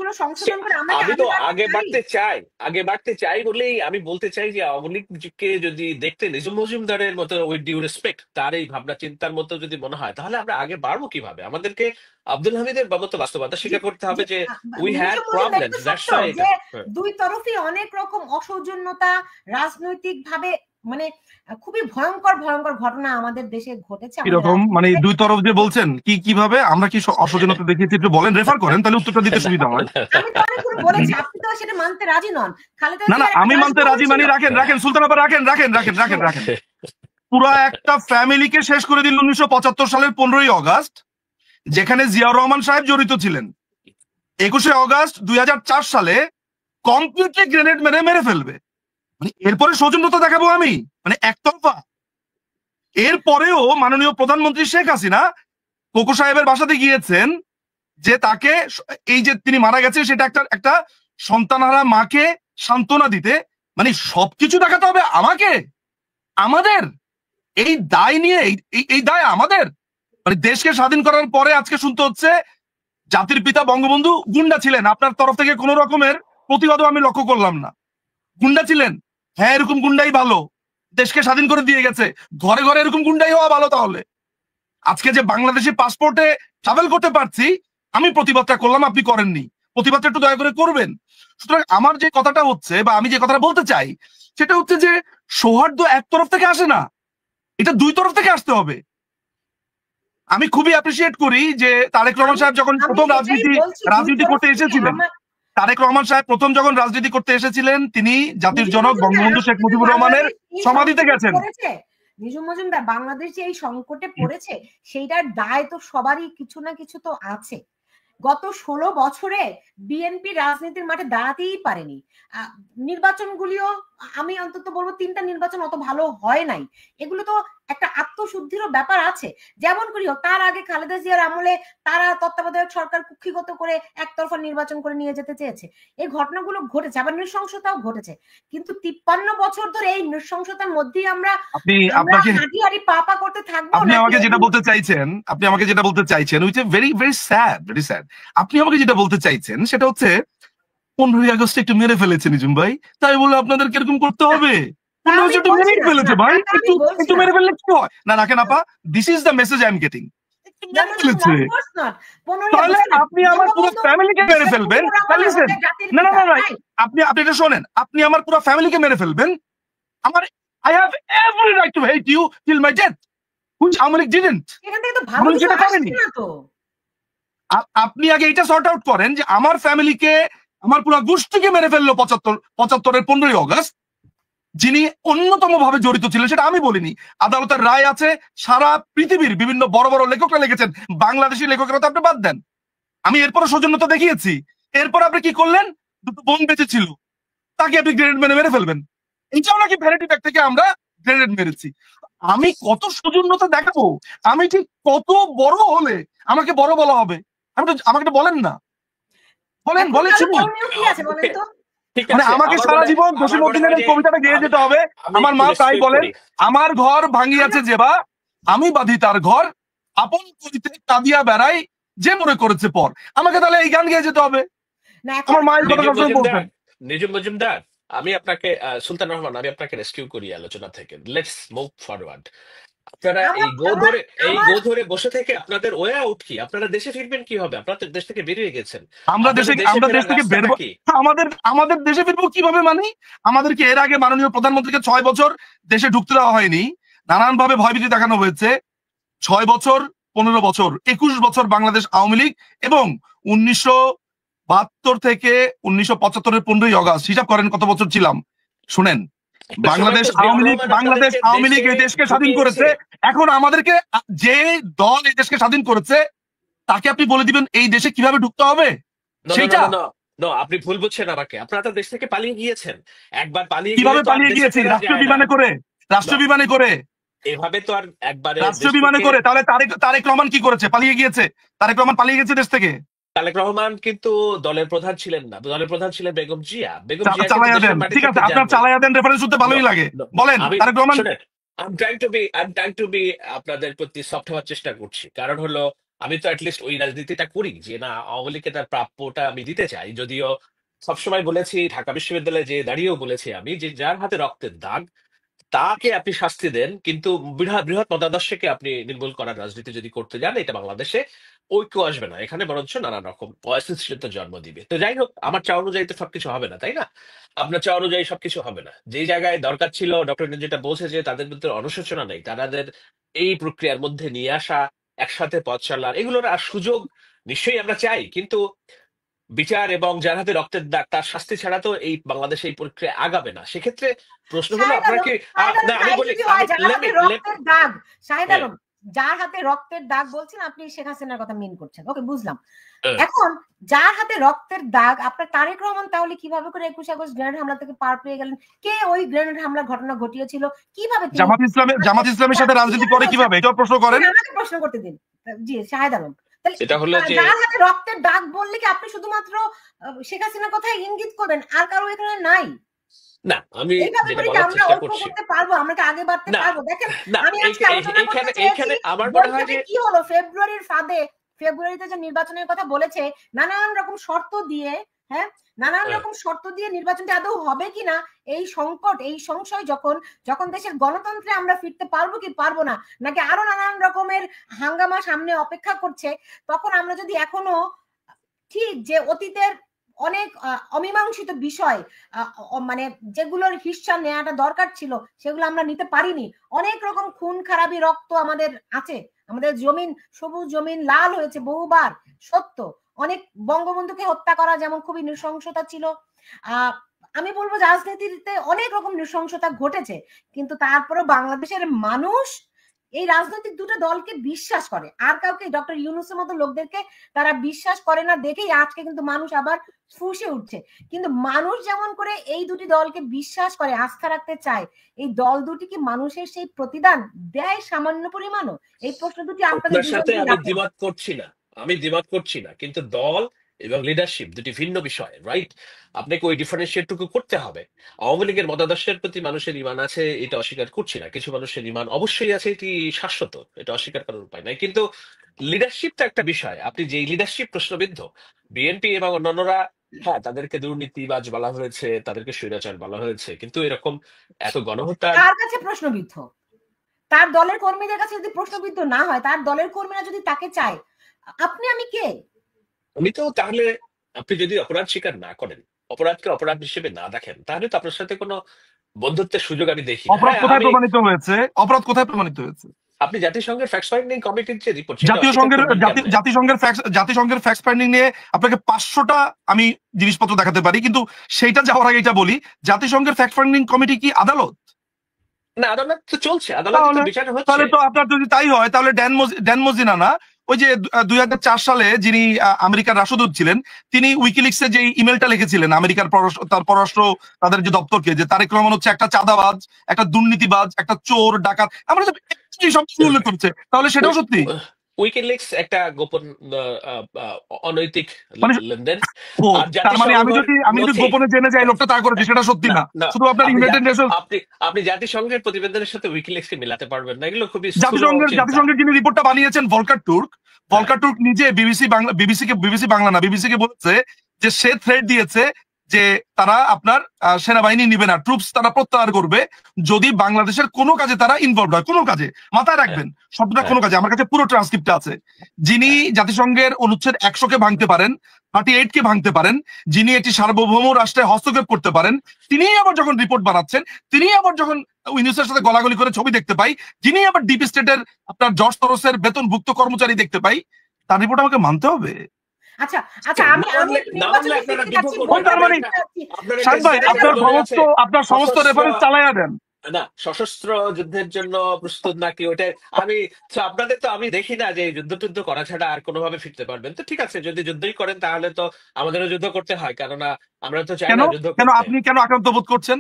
সেগুলো সংশোধন করে আমরা কি আমি আগে তো বাড়তে চাই? আগে বাড়তে চাই বলেই আমি বলতে চাই যে আওয়ামী লীগকে যদি দেখতে নিজুম মজুমদারের মতো, উইথ ডিউ রেসপেক্ট, তার এই ভাবনা চিন্তার মতো যদি মনে হয়, তাহলে আমরা আগে বাড়বো কিভাবে? আমাদেরকে আব্দুল হামিদের বাবদ বাস্তবতা জি, স্বীকার করতে জি, হবে যে উই হ্যাড নিজস্ব মজুমদার প্রবলেমস, তো দ্যাটস সত্য ওয়াই যে এটা। হ্যাঁ। দুই তরফই অনেক রকম অসৌজন্যতা, রাজনৈতিক ভাবে মানে খুবই ভয়ঙ্কর ভয়ঙ্কর ঘটনা আমাদের দেশে ঘটেছে, আমাদের এরকম মানে রাজনীতিতে। দুই তরফ যে বলছেন কিভাবে আমরা কি অসচেতনতা দেখিয়েছি একটু বলেন, রেফার করেন, তাহলে উত্তরটা দিতে না, সুবিধা হয়। আমি তো অনেকগুলো বলেছি, আপনি তো সেটা মানতে রাজি নন। খালেদা না না, জিয়ার একটা আমি মানতে রাজভবন রাজি ছিল। মানি, রাখেন রাখেন সুলতান আবার, রাখেন রাখেন রাখেন রাখেন রাখেন। পুরো একটা ফ্যামিলিকে শেষ করে দিল 1975 সালের 15ই অগাস্ট, যেখানে জিয়াউর রহমান সাহেব জড়িত ছিলেন। 21শে অগাস্ট 2004 সালে কমপ্লিটলি গ্রেনেড মেরে মেরে ফেলবে, মানে এরপরে সৌজন্যতা দেখাবো আমি, মানে একতরফা। এরপরেও মাননীয় প্রধানমন্ত্রী শেখ হাসিনা কোকো সাহেবের বাসাতে গিয়েছেন যে তাকে, এই যে তিনি মারা গেছে সেটা একটা একটা সন্তানহারা মাকে সান্ত্বনা দিতে, মানে সবকিছু দেখাতে হবে আমাকে, আমাদের এই দায় নিয়ে, এই দায় আমাদের। মানে দেশকে স্বাধীন করার পরে আজকে শুনতে হচ্ছে জাতির পিতা বঙ্গবন্ধু গুন্ডা ছিলেন, আপনার তরফ থেকে কোনো রকমের প্রতিবাদও আমি লক্ষ্য করলাম না। গুন্ডা ছিলেন, হ্যাঁ এরকম গুন্ডাই ভালো, দেশকে স্বাধীন করে দিয়ে গেছে, ঘরে ঘরে এরকম গুন্ডাই হওয়া ভালো। তাহলে আজকে যে বাংলাদেশি পাসপোর্টে ট্রাভেল করতে পারছি, আমি প্রতিবাদটা করলাম, আপনি করেননি, প্রতিবাদটা একটু দয়া করে করবেন। সুতরাং আমার যে কথাটা হচ্ছে বা আমি যে কথাটা বলতে চাই সেটা হচ্ছে যে সৌহার্দ্য এক তরফ থেকে আসে না, এটা দুই তরফ থেকে আসতে হবে। আমি খুবই অ্যাপ্রিসিয়েট করি যে তারেক রহমান আমি সাহেব যখন আমি প্রথম এটাই বলছি, দুই রাজনীতি তরফ করতে থেকে এসেছিলেন, আমার। তারেক রহমান সাহেব প্রথম যখন রাজনীতি করতে এসেছিলেন, তিনি জাতির নিজুম জনক মজুমদার, বঙ্গবন্ধু শেখ আসলে মুজিবুর রহমানের বাংলাদেশ এই সমাধিতে সংকটে গেছেন। পড়েছে, নিজুম মজুমদার বাংলাদেশ যে এই সংকটে পড়েছে সেইটার দায় তো সবারই কিছু না কিছু তো আছে। গত 16 বছরে বিএনপি রাজনীতির মাঠে দাঁড়াতেই পারেনি। নির্বাচনগুলিও, আমি অন্তত বলবো 3টা নির্বাচন অত ভালো হয় নাই। এগুলো তো একটা আত্মশুদ্ধিরও ব্যাপার আছে। যেমন করি হোক, তার আগে খালেদা জিয়ার আমলে তারা তত্ত্বাবধায়ক সরকার কুক্ষিগত করে একতরফা নির্বাচন করে নিয়ে যেতে চেয়েছে। এই ঘটনাগুলো ঘটেছে, আবার নৃশংসতাও ঘটেছে। কিন্তু 53 বছর ধরে এই নৃশংসতার মধ্যেই আমরা আপনি আমরা আপনাকে হাঁটি হাঁটি পা পা করতে থাকবো আপনি নাকি? আমাকে যেটা বলতে চাইছেন, আপনি আমাকে যেটা বলতে চাইছেন, which is very very sad, very sad. আপনি আমাকে যেটা বলতে চাইছেন সেটা হচ্ছে 15ই আগস্ট একটু মেরে ফেলেছে নিজুম ভাই, তাই বলে আপনাদের কিরকম করতে না, হবে? তা 15 আমি আগস্ট একটু বলছি মেরেই না, ফেলেছে না, ভাই, তা আমি একটু বলছি একটু না। মেরে ফেললে কি হয়? না রাখেন আপা, this is the message I am getting, একটু না, মেরে না, না, ফেলেছে। Of course not. 15ই তাহলে আগস্ট না, আপনি আমার পুরো বঙ্গবন্ধু ফ্যামিলিকে মেরে শেখ ফেলবেন। মুজিবুর না রহমান লিসেন, আমাদের জাতির না না পিতা, না না, তাই? আপনি এটা শোনেন, আপনি আমার পুরো ফ্যামিলিকে মেরে ফেলবেন, আমার I have every right to hate you till my death, which Awami League didn't, এখান থেকে তো ভালো আওয়ামী লীগ কিছু সেটা আসছে করেনি। না তো। আপনি আগে এটা সর্ট আউট করেন যে আমার ফ্যামিলিকে, আমার পুরো গোষ্ঠীকে মেরে ফেললো 75-এর 15ই অগাস্ট, যিনি অন্যতম ভাবে জড়িত ছিলেন, সেটা আমি বলিনি, আদালতের রায় আছে, সারা পৃথিবীর বিভিন্ন বড় বড় লেখকরা লিখেছেন, বাংলাদেশি লেখকেরা তো আপনি বাদ দেন। আমি এরপরে সৌজন্যতা দেখিয়েছি, এরপর আপনি কি করলেন? দুটো বোন বেঁচে ছিল, তাকে আপনি গ্রেনেড মেরে মেরে ফেলবেন, এটাও নাকি ভ্যানিটি ব্যাগ থেকে আমরা গ্রেনেড মেরেছি। আমি কত সৌজন্যতা দেখাবো? আমি ঠিক কত বড় হলে আমাকে বড় বলা হবে? আমাকে তো বলেন না, বলেন এখন তাহলে বলেছেন। করণীয় কি আছে বলেন ওকে, তো? ঠিক মানে আছে। আমাকে সারা জীবন আমার মনে জসিমউদ্দিনের হয় এই যে কবিতাটা গেয়ে আমি যেতে হবে। আমি আমার একটু মা তাই রেস্কিউ বলেন, করি। আমার ঘর ভাঙিয়াছে আমরা যেবা, আমি বাঁধি তার ঘর, আপন করিতে কাঁদিয়া বেড়াই, যে মনে করেছে পর। আমাকে তাহলে এই গান গেয়ে যেতে হবে। না, এখন আমার মায়ের কথা নিজুম সবসময় মজুমদার, বলতেন। নিজুম মজুমদার, আমি আপনাকে সুলতান রহমান, আমি আপনাকে রেস্কিউ করি আলোচনা থেকে। Let's move forward. আপনারা আমার আমার এই আমার গো ধরে বসে থেকে আপনাদের ওয়ে আউট কি? আপনারা দেশে ফিরবেন কি হবে? আপনারা তো দেশ থেকে বেরিয়ে গেছেন। আপনাদের দেশে আমরা দেশ ফেরার থেকে রাস্তাটা বেরবো, কি? আমাদের আমাদের দেশে ফিরবো কিভাবে? মানে আমাদেরকে এর আগে মাননীয় প্রধানমন্ত্রীকে 6 বছর দেশে ঢুকতে দেওয়া হয়নি, নানান ভাবে ভয়ভীতি দেখানো হয়েছে। 6 বছর, 15 বছর, 21 বছর বাংলাদেশ আওয়ামী লীগ, এবং 1972 থেকে 1975-এর 15ই অগাস্ট, হিসাব করেন কত বছর ছিলাম। শুনেন, একটা সময় তো জিয়াউর রহমান বাংলাদেশ আপনাদেরকে আওয়ামী দেশে লীগ এই দেশকে স্বাধীন ঢুকিয়েছে। করেছে। এখন আমাদেরকে যে দল এই দেশকে স্বাধীন করেছে তাকে আপনি বলে দিবেন এই দেশে কিভাবে ঢুকতে হবে না না না সেইটা? না না, না, আপনি ভুল বুঝছেন আমাকে। আপনারা তো দেশ থেকে পালিয়ে গিয়েছেন। একবার পালিয়ে গেলে কিভাবে তো আর পালিয়ে দেশে গিয়েছি? ফেরা রাষ্ট্রীয় যায় না। বিমানে করে, না, রাষ্ট্রীয় বিমানে করে, এভাবে তো আর একবারে দেশ রাষ্ট্রীয় বিমানে থেকে। করে। তাহলে তারেক রহমান কি করেছে? পালিয়ে গিয়েছে। তারেক রহমান পালিয়ে গেছে দেশ থেকে। তারেক রহমান কিন্তু দলের প্রধান ছিলেন না, দলের প্রধান ছিলেন বেগম জিয়া। বেগম জিয়া কিন্তু চালাইয়া দেশের দেন, মাটি ঠিক আছে, থেকে আপনার যাননি। চালাইয়া দেন রেফারেন্স শুনতে No, ভালোই লাগে, no, no, বলেন আমি তারেক রহমান। শোনেন, I am trying to be আপনাদের প্রতি সফট হওয়ার চেষ্টা করছি। কারণ হলো আমি তো অ্যাটলিস্ট ওই রাজনীতিটা করি যে না, আওয়ামী লীগকে তার প্রাপ্যটা আমি দিতে চাই। যদিও সবসময় বলেছি, ঢাকা বিশ্ববিদ্যালয়ে যে দাঁড়িয়েও বলেছি আমি, যে যার হাতে রক্তের দাগ তাকে আপনি শাস্তি দেন, কিন্তু বৃহৎ বৃহৎ মতাদর্শকে আপনি নির্মূল করার রাজনীতি যদি করতে যান, এটা বাংলাদেশে ঐক্য আসবে না, এখানে বরঞ্চ নানান রকম অস্থিতিশীলতার জন্ম দিবে। তো যাই হোক, আমার চাওয়া অনুযায়ী তো সবকিছু হবে না, তাই না? আপনার চাওয়া অনুযায়ী সবকিছু হবে না। যেই জায়গায় দরকার ছিল, ডক্টর যেটা বলছে যে তাদের মধ্যে অনুশোচনা নেই, তাদের এই প্রক্রিয়ার মধ্যে নিয়ে আসা, একসাথে পথ চলার, এগুলোর আর সুযোগ নিশ্চয়ই আমরা চাই, কিন্তু বিচার এবং যার হাতে রক্তের দাগ তার শাস্তি ছাড়া তো এই বাংলাদেশে এই প্রক্রিয়া আগাবে না। সেক্ষেত্রে প্রশ্ন হলো, শাহেদ আপনার আলম, কি শাহেদ আলম, না, আমি তাই বলি, যদি হয় যার let হাতে me- রক্তের দাগ, শাহেদ হ্যাঁ, আলম, যার হাতে রক্তের দাগ বলছেন আপনি শেখ হাসিনার কথা মিন করছেন, ওকে বুঝলাম। হ্যাঁ। এখন যার হাতে রক্তের দাগ, আপনার তারেক রহমান তাহলে কিভাবে করে 21 আগস্ট গ্রেনেড হামলা থেকে পার পেয়ে গেলেন? কে ওই গ্রেনেড হামলার ঘটনা ঘটিয়েছিল? কিভাবে তিনি জামাত ইসলামের সাথে রাজনীতি করে কিভাবে, এটাও প্রশ্ন করেন। আমাকে প্রশ্ন করতে দিন। জি শাহেদ আলম, তাহলে এটা হলো যে যার হাতে রক্তের দাগ বললে কি আপনি শুধুমাত্র শেখ হাসিনার কথাই ইঙ্গিত করবেন, আর কারো এখানে নাই? না, আমি এইভাবে যেটা করে কি বলার আমরা চেষ্টা ঐক্য করছি, করতে পারবো? আমরা কি আগে বাড়তে না পারবো? দেখেন, না, আমি আজকে আলোচনা করতে চেয়েছি এইখানে আমার মনে হয় বৈঠকে যে কি হলো, ফেব্রুয়ারির ফাঁদে, ফেব্রুয়ারিতে যে নির্বাচনের কথা বলেছে, নানান রকম শর্ত দিয়ে, হ্যাঁ, নানান রকম শর্ত দিয়ে নির্বাচনটা আদৌ হবে কিনা, এই সংকট, এই সংশয় যখন যখন দেশের গণতন্ত্রে আমরা ফিরতে পারবো কি পারবো না, নাকি আরো নানান রকমের হাঙ্গামা সামনে অপেক্ষা করছে, তখন আমরা যদি এখনো ঠিক যে অতীতের অনেক অমীমাংসিত বিষয়, মানে যেগুলোর হিসাব নেওয়াটা দরকার ছিল সেগুলো আমরা নিতে পারিনি। অনেক রকম খুন খারাপি, রক্ত আমাদের আছে, আমাদের জমিন, সবুজ জমিন লাল হয়েছে বহুবার, সত্য। অনেক বঙ্গবন্ধুকে হত্যা করা যেমন খুবই নৃশংসতা ছিল, আমি বলবো রাজনীতিতে অনেক রকম নৃশংসতা ঘটেছে, কিন্তু তারপরেও বাংলাদেশের মানুষ এই রাজনৈতিক দুটো দলকে বিশ্বাস করে, আর কাউকে, ডক্টর ইউনূসের মতো লোকদেরকে তারা বিশ্বাস করে না দেখেই আজকে কিন্তু মানুষ আবার ফুঁসে উঠছে। কিন্তু মানুষ যেমন করে এই দুটি দলকে বিশ্বাস করে, আস্থা রাখতে চায়, এই দল দুটি কি মানুষের সেই প্রতিদান দেয় সামান্য পরিমাণও? এই প্রশ্ন দুটি আপনাদের আপনার সাথে আমি দুজনকে দ্বিমত করছি না, কিন্তু দল এবং লিডারশিপ দুটি ভিন্ন বিষয়, রাইট? আপনাকে ওই ডিফারেন্সিয়েটটুকু করতে হবে। আওয়ামী লীগের মতাদর্শের প্রতি মানুষের ইমান আছে, এটা অস্বীকার করছি না, কিছু মানুষের ইমান অবশ্যই আছে, এটি শাশ্বত, এটা অস্বীকার করার উপায় নাই। কিন্তু লিডারশিপটা একটা বিষয়, আপনি যে লিডারশিপ প্রশ্নবিদ্ধ, বিএনপি এবং অন্যান্যরা, হ্যাঁ, তাদেরকে দুর্নীতিবাজ বলা হয়েছে, তাদেরকে স্বৈরাচার বলা হয়েছে, কিন্তু এরকম এত গণহত্যা কার কাছে প্রশ্নবিদ্ধ? তার দলের কর্মীদের কাছে যদি প্রশ্নবিদ্ধ না হয়, তার দলের কর্মীরা যদি তাকে চায়, আপনি আমি কে? আমি তো তাহলে, আপনি যদি অপরাধ স্বীকার না করেন, অপরাধকে অপরাধ হিসেবে না দেখেন, তাহলে তো আপনার সাথে কোনো বন্ধুত্বের সুযোগ আমি দেখি না। অপরাধ হ্যাঁ, কোথায় আমি, প্রমাণিত হয়েছে? অপরাধ কোথায় প্রমাণিত হয়েছে? আপনি জাতিসংঘের ফ্যাক্ট ফাইন্ডিং কমিটির যে রিপোর্ট, সেটা জাতীয় অস্বীকার সংঘের করবেন কেমনে? জাতিসংঘের ফ্যাক্ট ফাইন্ডিং নিয়ে আপনাকে 500টা আমি জিনিসপত্র দেখাতে পারি, কিন্তু সেইটা যাওয়ার আগে এটা বলি, জাতিসংঘের ফ্যাক্ট ফাইন্ডিং কমিটি কি আদালত? না, আদালত তো চলছে, আদালতে তো তাহলে বিচার হচ্ছে। তাহলে তো আপনার যদি তাই হয়, তাহলে ড্যান মজিনা না, ওই যে 2004 সালে যিনি আমেরিকার রাষ্ট্রদূত ছিলেন, তিনি উইকিলিক্সে যে ইমেলটা লিখেছিলেন আমেরিকার তার পররাষ্ট্র তাদের যে দপ্তরকে, যে তারেক রহমান হচ্ছে একটা চাঁদাবাজ, একটা দুর্নীতিবাজ, একটা চোর ডাকাত, আমরা সব উল্লেখ করছে, তাহলে সেটাও সত্যি? উইকিলিক্স একটা গোপন অনৈতিক মানে লেনদেন। ও, আর তার মানে আমি জাতিসংঘের যদি নথি, গোপনে জেনে যাই লোকটা তা করেছে, সেটা সত্যি না না, না, শুধু আপনার আপনি ইউনাইটেড নেশন। আপনি জাতিসংঘের প্রতিবেদনের সাথে উইকিলিক্স কে মিলাতে পারবেন না, এগুলো খুবই স্থূল চিন্তা। জাতিসংঘের যিনি রিপোর্টটা বানিয়েছেন ভলকার টুর্ক নিজে বিবিসি বাংলা না, বিবিসি কে বলেছে যে সে থ্রেট দিয়েছে যে তারা আপনার সেনাবাহিনী নিবে না, ট্রুপস তারা প্রত্যাহার করবে যদি বাংলাদেশের কোনো কাজে তারা ইনভলভ হয়। কোনো কাজে, মাথায় রাখবেন শব্দটা, কোনো কাজে। আমার কাছে পুরো ট্রান্সক্রিপ্ট আছে। যিনি জাতিসংঘের অনুচ্ছেদ 100 কে ভাঙতে পারেন, 38 কে ভাঙতে পারেন, যিনি একটি সার্বভৌম রাষ্ট্রে হস্তক্ষেপ করতে পারেন, তিনি আবার যখন রিপোর্ট বানাচ্ছেন, তিনি আবার যখন ইউনিসেফের সাথে গলাগলি করে ছবি দেখতে পাই, যিনি আবার ডিপ স্টেটের আপনার জর্জ সরোসের বেতনভুক্ত কর্মচারী দেখতে পাই, তার রিপোর্ট আমাকে মানতে হবে? আচ্ছা আচ্ছা, আমি তার মানে শাহেদ ভাই, আপনার সমস্ত রেফারেন্স চালাইয়া দেন না, সশস্ত্র যুদ্ধের জন্য প্রস্তুত নাকি ওটা আমি, তো আপনাদের তো আমি দেখি না যে যুদ্ধ টুদ্ধ করা ছাড়া আর কোনোভাবে ফিরতে পারবেন। তো ঠিক আছে, যদি যুদ্ধই করেন তাহলে তো আমাদেরও যুদ্ধ করতে হয়, কেননা আমরা তো চাই না যুদ্ধ কেন করতে। আপনি কেন আক্রান্ত বোধ করছেন?